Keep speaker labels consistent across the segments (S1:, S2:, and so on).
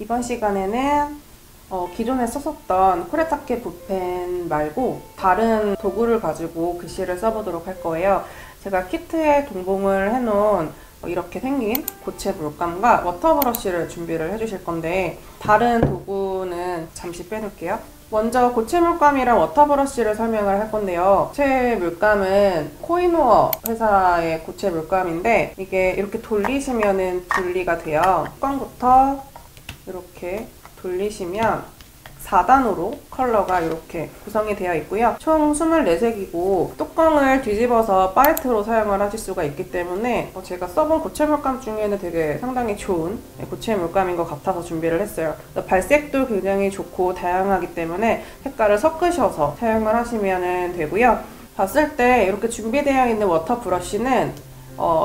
S1: 이번 시간에는 기존에 썼었던 쿠레타케 붓펜 말고 다른 도구를 가지고 글씨를 써보도록 할 거예요. 제가 키트에 동봉을 해놓은 이렇게 생긴 고체 물감과 워터브러쉬를 준비를 해주실 건데, 다른 도구는 잠시 빼놓을게요. 먼저 고체 물감이랑 워터브러쉬를 설명을 할 건데요. 고체 물감은 코이노어 회사의 고체 물감인데, 이게 이렇게 돌리시면은 분리가 돼요. 뚜껑부터 이렇게 돌리시면 4단으로 컬러가 이렇게 구성이 되어 있고요. 총 24색이고 뚜껑을 뒤집어서 팔레트로 사용을 하실 수가 있기 때문에 제가 써본 고체 물감 중에는 되게 상당히 좋은 고체 물감인 것 같아서 준비를 했어요. 발색도 굉장히 좋고 다양하기 때문에 색깔을 섞으셔서 사용을 하시면 되고요. 봤을 때 이렇게 준비되어 있는 워터 브러쉬는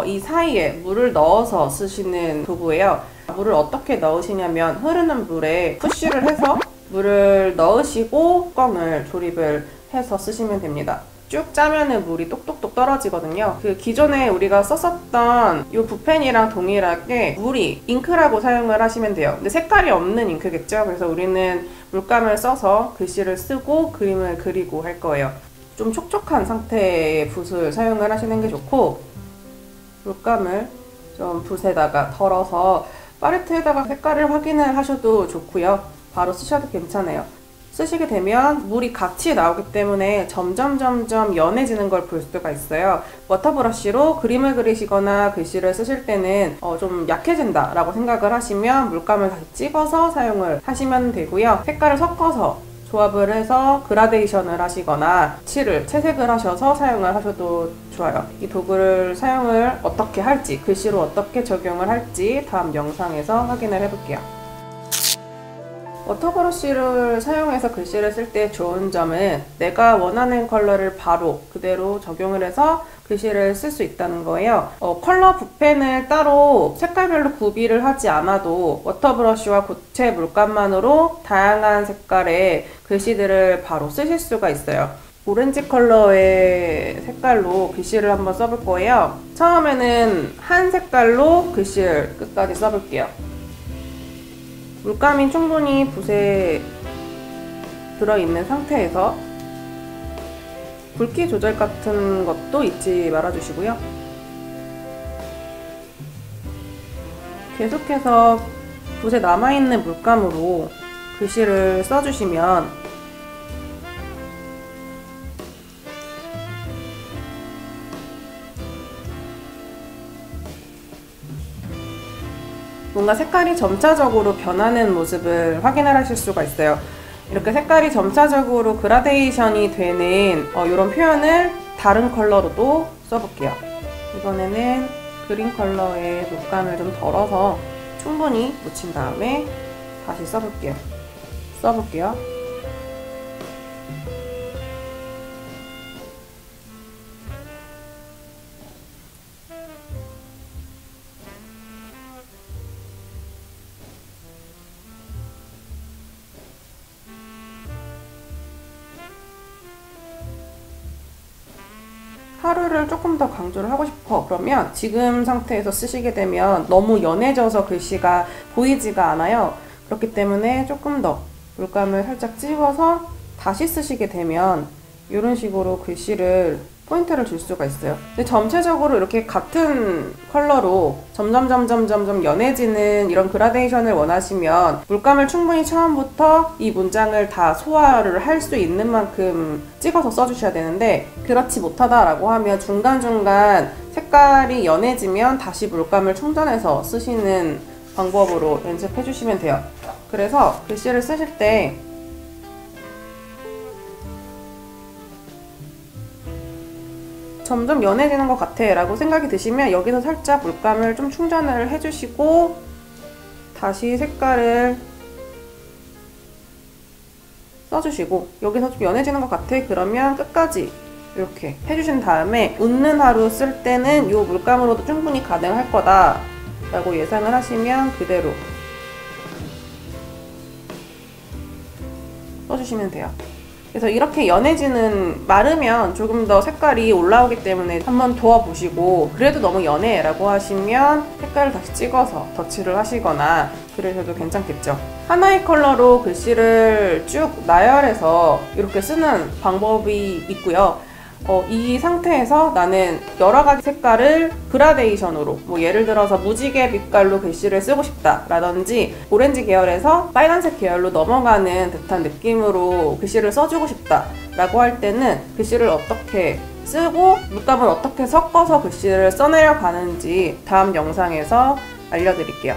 S1: 이 사이에 물을 넣어서 쓰시는 도구예요. 물을 어떻게 넣으시냐면, 흐르는 물에 푸쉬를 해서 물을 넣으시고 뚜껑을 조립을 해서 쓰시면 됩니다. 쭉 짜면은 물이 똑똑똑 떨어지거든요. 그 기존에 우리가 썼었던 이 붓펜이랑 동일하게 물이 잉크라고 사용을 하시면 돼요. 근데 색깔이 없는 잉크겠죠. 그래서 우리는 물감을 써서 글씨를 쓰고 그림을 그리고 할 거예요. 좀 촉촉한 상태의 붓을 사용을 하시는 게 좋고, 물감을 좀 붓에다가 덜어서 팔레트에다가 색깔을 확인을 하셔도 좋고요. 바로 쓰셔도 괜찮아요. 쓰시게 되면 물이 같이 나오기 때문에 점점 연해지는 걸 볼 수가 있어요. 워터브러쉬로 그림을 그리시거나 글씨를 쓰실 때는 좀 약해진다 라고 생각을 하시면 물감을 다시 찍어서 사용을 하시면 되고요. 색깔을 섞어서 조합을 해서 그라데이션을 하시거나 채색을 하셔서 사용을 하셔도 좋아요. 이 도구를 사용을 어떻게 할지, 글씨로 어떻게 적용을 할지 다음 영상에서 확인을 해볼게요. 워터브러쉬를 사용해서 글씨를 쓸 때 좋은 점은 내가 원하는 컬러를 바로 그대로 적용을 해서 글씨를 쓸 수 있다는 거예요. 컬러 붓펜을 따로 색깔별로 구비를 하지 않아도 워터브러쉬와 고체 물감만으로 다양한 색깔의 글씨들을 바로 쓰실 수가 있어요. 오렌지 컬러의 색깔로 글씨를 한번 써볼 거예요. 처음에는 한 색깔로 글씨를 끝까지 써볼게요. 물감이 충분히 붓에 들어있는 상태에서 굵기 조절 같은 것도 잊지 말아주시고요. 계속해서 붓에 남아있는 물감으로 글씨를 써주시면 뭔가 색깔이 점차적으로 변하는 모습을 확인을 하실 수가 있어요. 이렇게 색깔이 점차적으로 그라데이션이 되는 이런 표현을 다른 컬러로도 써볼게요. 이번에는 그린 컬러의 물감을 좀 덜어서 충분히 묻힌 다음에 다시 써볼게요. 하루를 조금 더 강조를 하고 싶어. 그러면 지금 상태에서 쓰시게 되면 너무 연해져서 글씨가 보이지가 않아요. 그렇기 때문에 조금 더 물감을 살짝 찍어서 다시 쓰시게 되면 이런 식으로 글씨를 포인트를 줄 수가 있어요. 근데 전체적으로 이렇게 같은 컬러로 점점 연해지는 이런 그라데이션을 원하시면 물감을 충분히 처음부터 이 문장을 다 소화를 할 수 있는 만큼 찍어서 써주셔야 되는데, 그렇지 못하다라고 하면 중간중간 색깔이 연해지면 다시 물감을 충전해서 쓰시는 방법으로 연습해 주시면 돼요. 그래서 글씨를 쓰실 때 점점 연해지는 것 같아 라고 생각이 드시면 여기서 살짝 물감을 좀 충전을 해주시고 다시 색깔을 써주시고, 여기서 좀 연해지는 것 같아 그러면 끝까지 이렇게 해주신 다음에 웃는 하루 쓸 때는 이 물감으로도 충분히 가능할 거다 라고 예상을 하시면 그대로 써주시면 돼요. 그래서 이렇게 연해지는, 마르면 조금 더 색깔이 올라오기 때문에 한번 도와보시고, 그래도 너무 연해 라고 하시면 색깔을 다시 찍어서 덧칠을 하시거나 그러셔도 괜찮겠죠. 하나의 컬러로 글씨를 쭉 나열해서 이렇게 쓰는 방법이 있고요. 이 상태에서 나는 여러 가지 색깔을 그라데이션으로, 뭐 예를 들어서 무지개 빛깔로 글씨를 쓰고 싶다 라든지, 오렌지 계열에서 빨간색 계열로 넘어가는 듯한 느낌으로 글씨를 써주고 싶다 라고 할 때는 글씨를 어떻게 쓰고 물감을 어떻게 섞어서 글씨를 써내려 가는지 다음 영상에서 알려드릴게요.